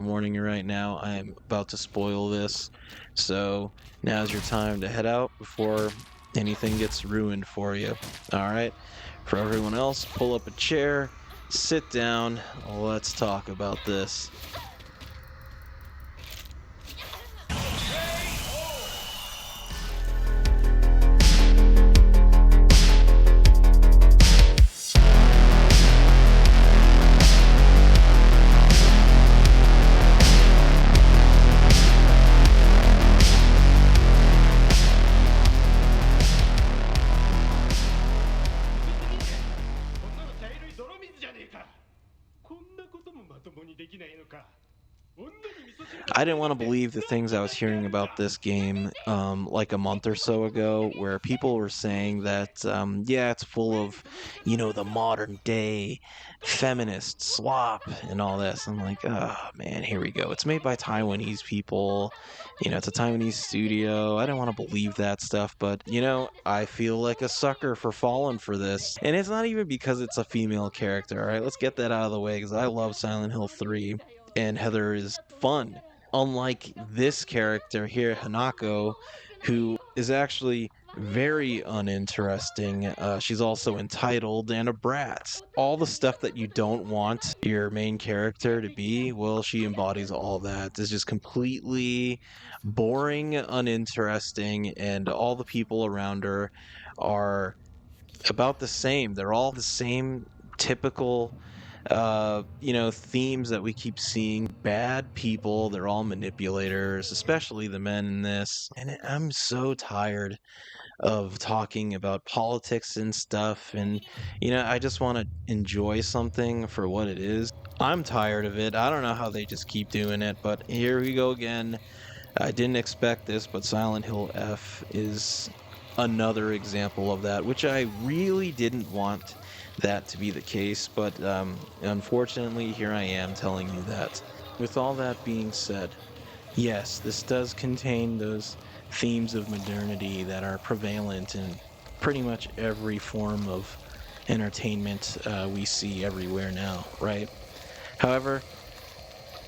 warning you right now, I am about to spoil this. So now's your time to head out before anything gets ruined for you. Alright? For everyone else, pull up a chair, sit down, let's talk about this. I didn't want to believe the things I was hearing about this game like a month or so ago, where people were saying that, yeah, it's full of, the modern day feminist slop and all this. I'm like, oh man, here we go. It's made by Taiwanese people. It's a Taiwanese studio. I didn't want to believe that stuff, but, I feel like a sucker for falling for this. And it's not even because it's a female character, all right? Let's get that out of the way, because I love Silent Hill 3, and Heather is fun. Unlike this character here, Hanako, who is actually very uninteresting. She's also entitled and a brat. All the stuff that you don't want your main character to be, well, she embodies all that. It's just completely boring, uninteresting, and all the people around her are about the same. They're all the same typical themes that we keep seeing. Bad people, they're all manipulators, especially the men in this. And I'm so tired of talking about politics and stuff. And, I just want to enjoy something for what it is. I'm tired of it. I don't know how they just keep doing it, but here we go again. I didn't expect this, but Silent Hill F is another example of that, which I really didn't want that to be the case, but unfortunately, here I am telling you that. With all that being said, yes, this does contain those themes of modernity that are prevalent in pretty much every form of entertainment we see everywhere now, right? However,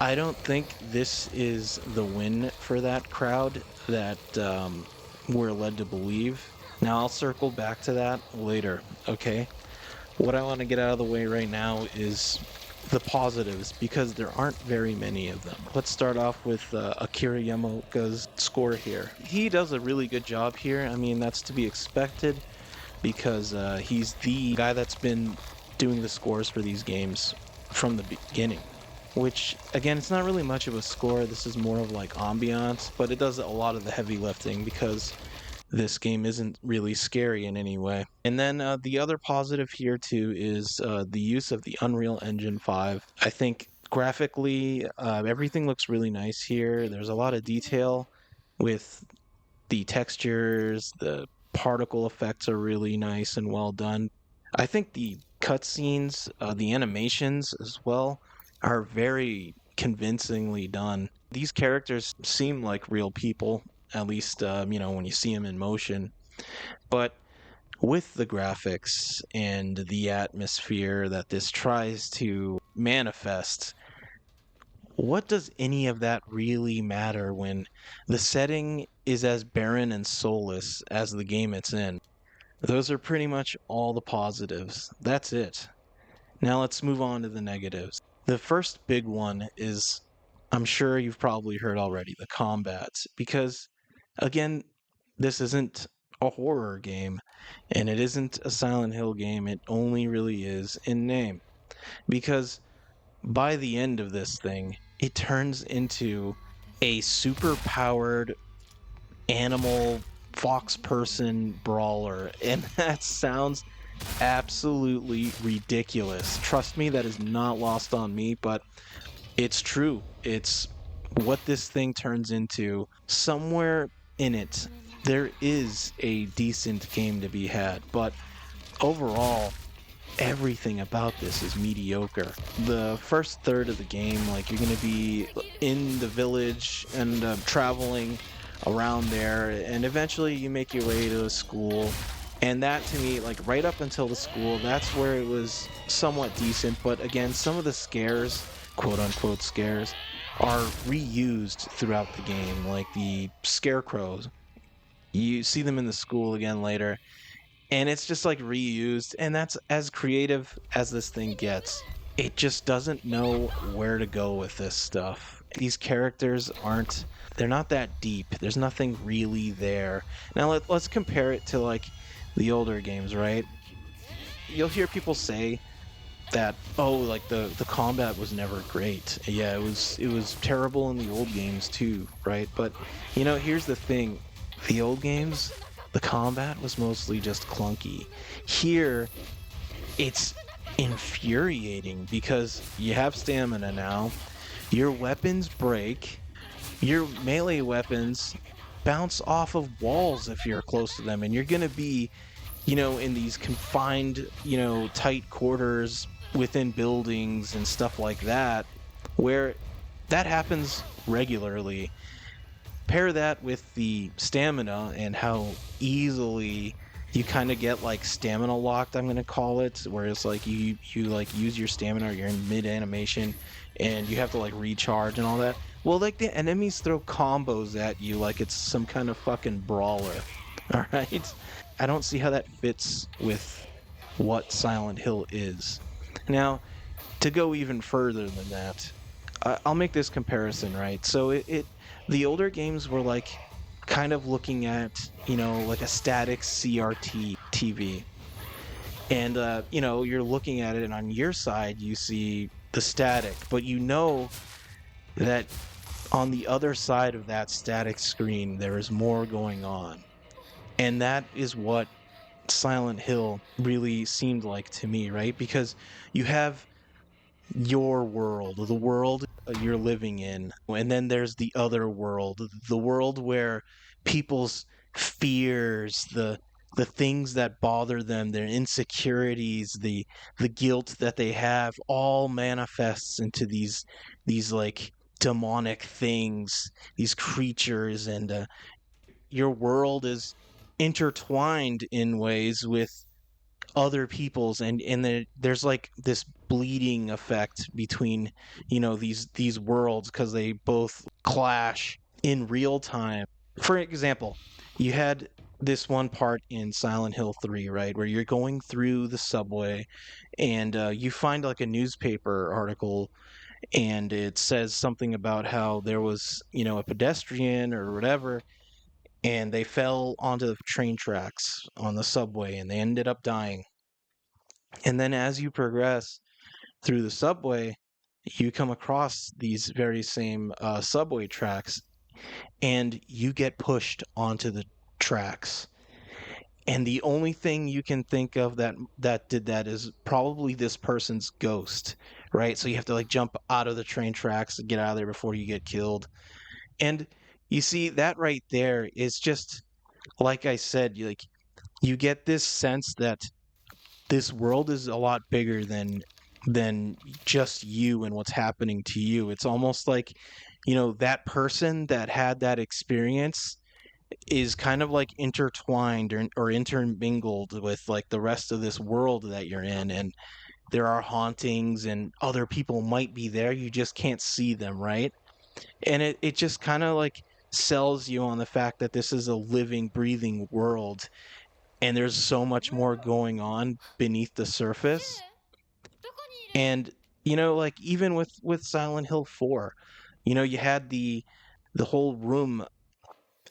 I don't think this is the win for that crowd that we're led to believe. Now, I'll circle back to that later, okay? What I want to get out of the way right now is the positives, because there aren't very many of them. Let's start off with Akira Yamaoka's score here. He does a really good job here. I mean, that's to be expected, because he's the guy that's been doing the scores for these games from the beginning. Which, again, it's not really much of a score. This is more of like ambiance, but it does a lot of the heavy lifting because this game isn't really scary in any way. And then the other positive here too is the use of the Unreal Engine 5. I think graphically, everything looks really nice here. There's a lot of detail with the textures, the particle effects are really nice and well done. I think the cutscenes, the animations as well, are very convincingly done. These characters seem like real people, at least, when you see them in motion. But with the graphics and the atmosphere that this tries to manifest, what does any of that really matter when the setting is as barren and soulless as the game it's in? Those are pretty much all the positives. That's it. Now let's move on to the negatives. The first big one is, I'm sure you've probably heard already, the combat. Because, again, this isn't a horror game, and it isn't a Silent Hill game. It only really is in name. Because by the end of this thing, it turns into a super-powered animal fox person brawler. And that sounds absolutely ridiculous. Trust me, that is not lost on me, but it's true. It's what this thing turns into. Somewhere in it, there is a decent game to be had, but overall, everything about this is mediocre. The first third of the game, like, you're going to be in the village and traveling around there, and eventually you make your way to a school. And that, to me, like, right up until the school, that's where it was somewhat decent. But again, some of the scares, quote unquote scares, are reused throughout the game, like the scarecrows. You see them in the school again later, and it's just like reused, and that's as creative as this thing gets. It just doesn't know where to go with this stuff. These characters aren't they're not that deep. There's nothing really there. Now let's compare it to like the older games, right? You'll hear people say that, oh, like the combat was never great. Yeah, it was terrible in the old games too, right? But here's the thing. The old games, the combat was mostly just clunky. Here, it's infuriating because you have stamina now. Your weapons break. Your melee weapons bounce off of walls if you're close to them, and you're going to be in these confined, tight quarters within buildings and stuff like that, where that happens regularly. Pair that with the stamina and how easily you kind of get like stamina locked, I'm gonna call it, where it's like you like use your stamina or you're in mid animation and you have to like recharge and all that. Well, like the enemies throw combos at you like it's some kind of fucking brawler. All right? I don't see how that fits with what Silent Hill is. Now, to go even further than that, I'll make this comparison, right? So the older games were like kind of looking at, like a static CRT TV. And, you're looking at it, and on your side, you see the static, but that on the other side of that static screen, there is more going on. And that is what Silent Hill really seemed like to me, right? Because you have your world, the world you're living in, and then there's the other world, the world where people's fears, the things that bother them, their insecurities, the guilt that they have, all manifests into these like demonic things, these creatures, and your world is intertwined in ways with other people's, and there's like this bleeding effect between these worlds because they both clash in real time. For example, you had this one part in Silent Hill 3, right, where you're going through the subway and you find like a newspaper article, and it says something about how there was a pedestrian or whatever, and they fell onto the train tracks on the subway and they ended up dying. And then as you progress through the subway, you come across these very same subway tracks, and you get pushed onto the tracks. And the only thing you can think of that did that is probably this person's ghost, right? So you have to like jump out of the train tracks to get out of there before you get killed. And you see that right there is just like I said, you get this sense that this world is a lot bigger than just you and what's happening to you. It's almost like, that person that had that experience is kind of like intertwined or intermingled with like the rest of this world that you're in, and there are hauntings and other people might be there, you just can't see them, right? And it just kind of like sells you on the fact that this is a living, breathing world, and there's so much more going on beneath the surface. And like even with Silent Hill 4, you had the whole room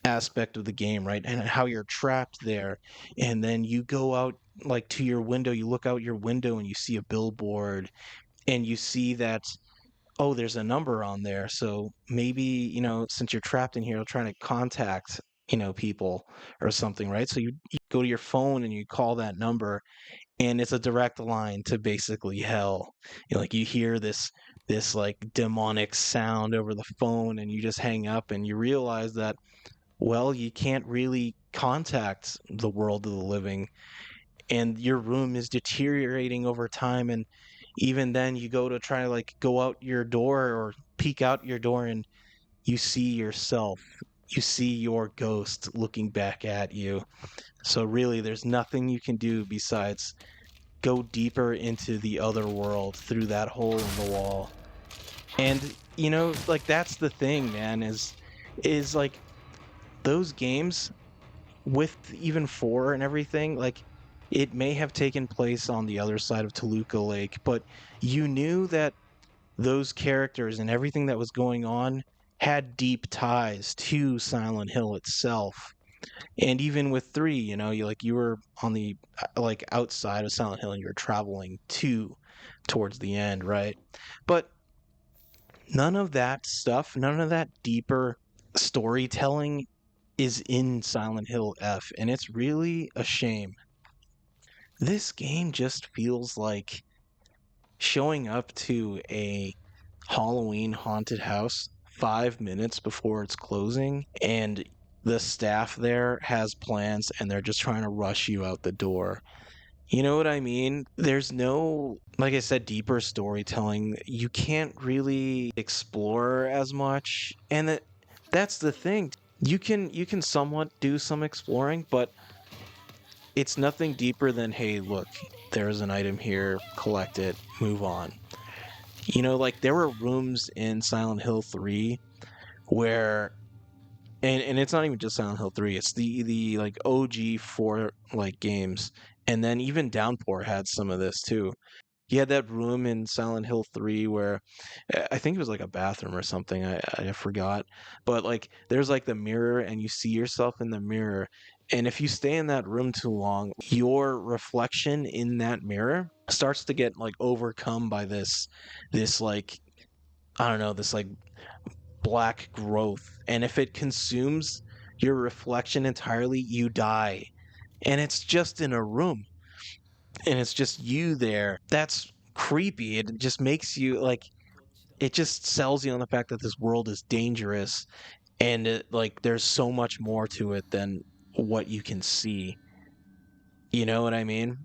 aspect of the game, right? And how you're trapped there. And then you go out like to your window, you look out your window and you see a billboard, and you see that, oh, there's a number on there. So maybe, since you're trapped in here, you're trying to contact, people or something, right? So you go to your phone and you call that number, and it's a direct line to basically hell. Like you hear this like demonic sound over the phone, and you just hang up and you realize that, well, you can't really contact the world of the living, and your room is deteriorating over time. And even then you go to try to like go out your door or peek out your door, and you see yourself, you see your ghost looking back at you. So really there's nothing you can do besides go deeper into the other world through that hole in the wall. And like that's the thing, man, is like those games with even 4 and everything, like it may have taken place on the other side of Toluca Lake, but you knew that those characters and everything that was going on had deep ties to Silent Hill itself. And even with 3, you were on the like outside of Silent Hill and you were traveling towards the end, right? But none of that stuff, none of that deeper storytelling is in Silent Hill F, and it's really a shame. This game just feels like showing up to a Halloween haunted house 5 minutes before it's closing, and the staff there has plans and they're just trying to rush you out the door. You know what I mean? There's no, like I said, deeper storytelling. You can't really explore as much. And that's the thing. You can somewhat do some exploring, but it's nothing deeper than, hey, look, there's an item here, collect it, move on. Like there were rooms in Silent Hill 3 where and it's not even just Silent Hill 3, it's the like OG 4 like games. And then even Downpour had some of this too. He had that room in Silent Hill 3 where I think it was like a bathroom or something. I forgot. But like there's like the mirror and you see yourself in the mirror. And if you stay in that room too long, your reflection in that mirror starts to get like overcome by this like I don't know, this like black growth. And if it consumes your reflection entirely, you die. And it's just in a room and it's just you there. That's creepy. It just makes you like it just sells you on the fact that this world is dangerous and like there's so much more to it than what you can see. You know what I mean?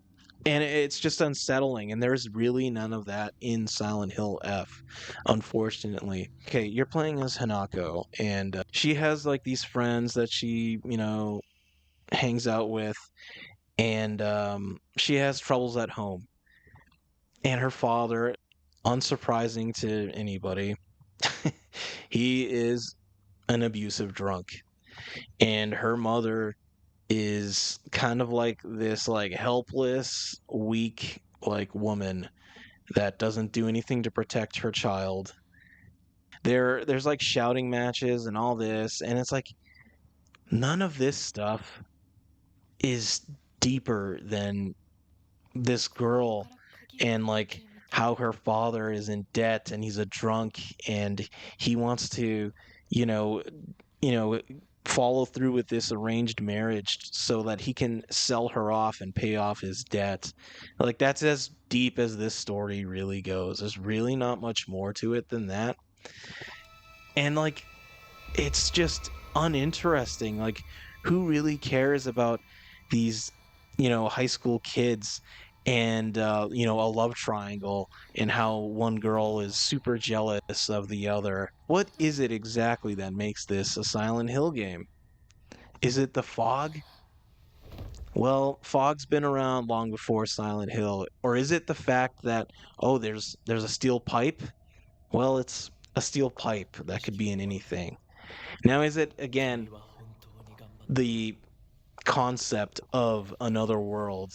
And it's just unsettling, and there's really none of that in Silent Hill F, unfortunately. Okay, you're playing as Hanako, and she has like these friends that she, hangs out with, and she has troubles at home. And her father, unsurprising to anybody, he is an abusive drunk. And her mother is kind of like this like helpless, weak like woman that doesn't do anything to protect her child. There's like shouting matches and all this, and it's like none of this stuff is deeper than this girl and like how her father is in debt and he's a drunk and he wants to, you know, you know, follow through with this arranged marriage so that he can sell her off and pay off his debt. Like that's as deep as this story really goes. There's really not much more to it than that. And like it's just uninteresting. Like, who really cares about these, high school kids and, a love triangle and how one girl is super jealous of the other? What is it exactly that makes this a Silent Hill game? Is it the fog? Well, fog's been around long before Silent Hill. Or is it the fact that, oh, there's a steel pipe? Well, it's a steel pipe that could be in anything. Now, is it again the concept of another world?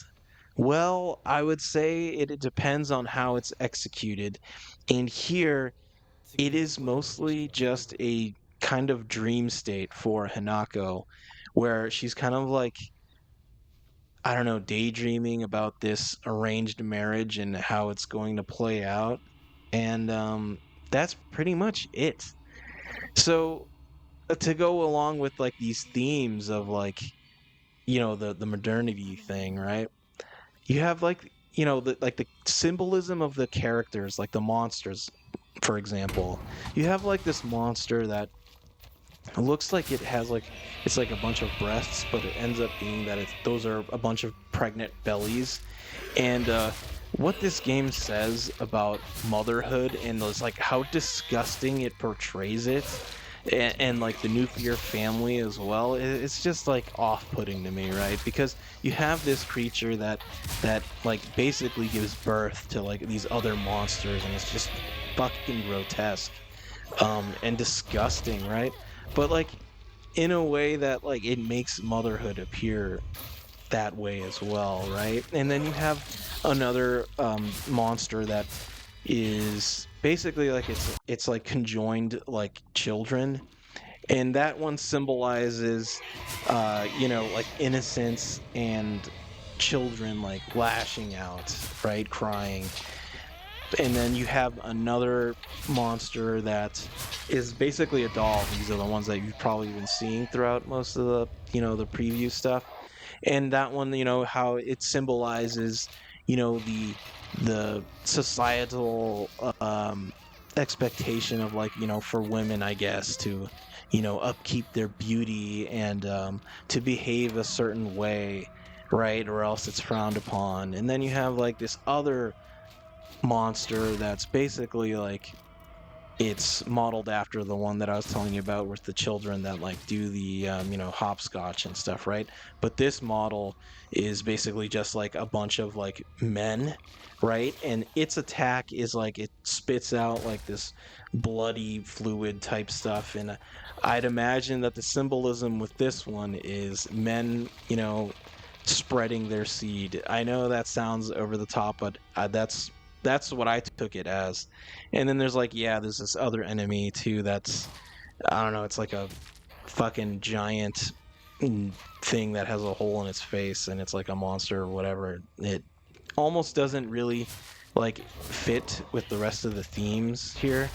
Well, I would say it depends on how it's executed. And here, it is mostly just a kind of dream state for Hanako, where she's kind of like, I don't know, daydreaming about this arranged marriage and how it's going to play out. And that's pretty much it. So, to go along with like these themes of like the modernity thing, right? You have like the symbolism of the characters, like the monsters, for example. You have like this monster that looks like it has like it's like a bunch of breasts, but it ends up being that those are a bunch of pregnant bellies. And what this game says about motherhood and like how disgusting it portrays it and like the nuclear family as well. It's just like off-putting to me, right? Because you have this creature that like basically gives birth to like these other monsters, and it's just fucking grotesque, and disgusting, right? But like in a way that like it makes motherhood appear that way as well, right? And then you have another monster that is basically like it's like conjoined like children, and that one symbolizes like innocence and children like lashing out, right, crying. And then you have another monster that is basically a doll. These are the ones that you've probably been seeing throughout most of the the preview stuff. And that one, how it symbolizes the societal expectation of like for women, I guess, to upkeep their beauty and to behave a certain way, right, or else it's frowned upon. And then you have like this other monster that's basically like it's modeled after the one that I was telling you about with the children that like do the hopscotch and stuff, right? But this model is basically just like a bunch of like men, right? And its attack is like it spits out like this bloody fluid type stuff, and I'd imagine that the symbolism with this one is men, spreading their seed. I know that sounds over the top, but that's what I took it as. And then there's like, yeah, there's this other enemy too that's, I don't know, it's like a fucking giant thing that has a hole in its face, and it's like a monster or whatever. It almost doesn't really like fit with the rest of the themes here,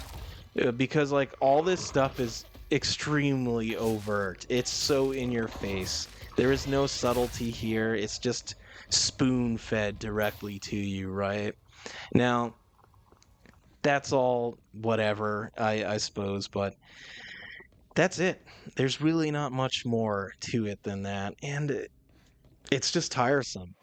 because like all this stuff is extremely overt. It's so in your face. There is no subtlety here. It's just spoon fed directly to you, right? Now, that's all whatever, I suppose, but that's it. There's really not much more to it than that, and it's just tiresome.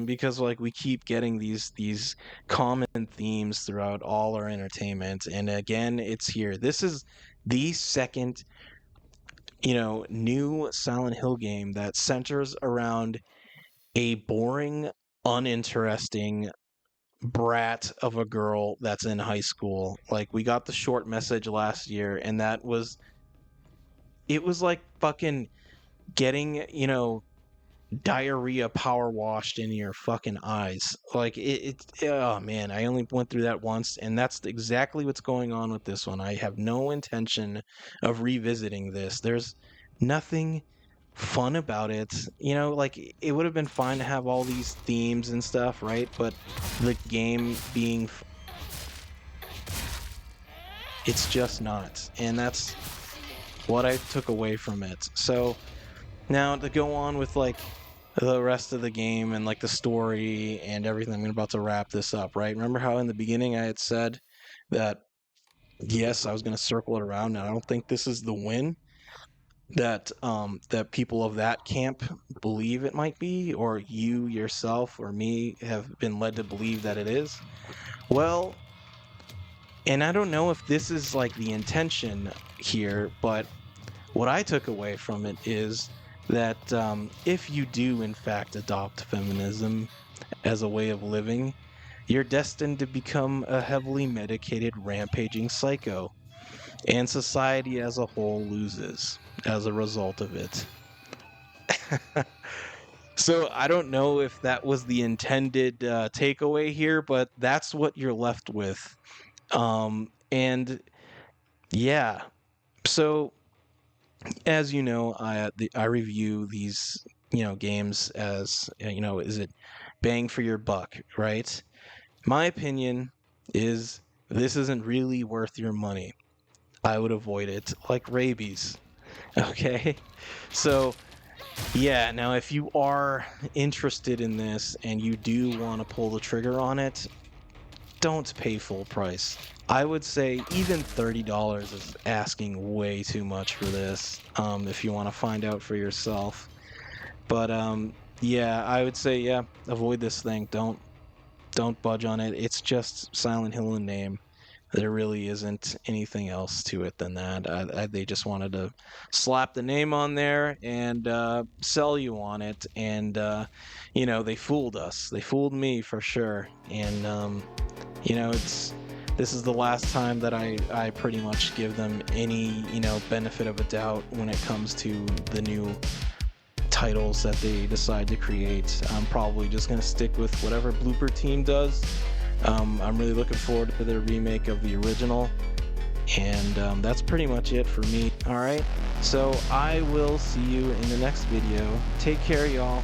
Because like we keep getting these common themes throughout all our entertainment, and again, it's here. This is the second, new Silent Hill game that centers around a boring, uninteresting brat of a girl that's in high school. Like we got the short message last year, and it was like fucking getting, diarrhea power washed into your fucking eyes. Like oh man, I only went through that once, and that's exactly what's going on with this one. I have no intention of revisiting this. There's nothing fun about it. Like it would have been fine to have all these themes and stuff, right? But the game being it's just not. And that's what I took away from it. So now to go on with like the rest of the game and like the story and everything, I'm about to wrap this up, right? Remember how in the beginning I had said that yes, I was going to circle it around, and I don't think this is the win that people of that camp believe it might be, or you yourself or me have been led to believe that it is. Well, and I don't know if this is like the intention here, but what I took away from it is that if you do in fact adopt feminism as a way of living, you're destined to become a heavily medicated rampaging psycho, and society as a whole loses as a result of it. So I don't know if that was the intended takeaway here, but that's what you're left with. And yeah, so as you know, I review these games as is it bang for your buck, right? My opinion is this isn't really worth your money. I would avoid it like rabies. Okay, so yeah, now if you are interested in this and you do want to pull the trigger on it, don't pay full price. I would say even $30 is asking way too much for this, if you want to find out for yourself. But yeah, I would say yeah, avoid this thing. Don't budge on it. It's just Silent Hill in name. There really isn't anything else to it than that. They just wanted to slap the name on there and sell you on it, and they fooled us. They fooled me for sure. And this is the last time that I pretty much give them any benefit of a doubt when it comes to the new titles that they decide to create. I'm probably just gonna stick with whatever Blooper Team does. I'm really looking forward to their remake of the original, and that's pretty much it for me. All right, so I will see you in the next video. Take care, y'all.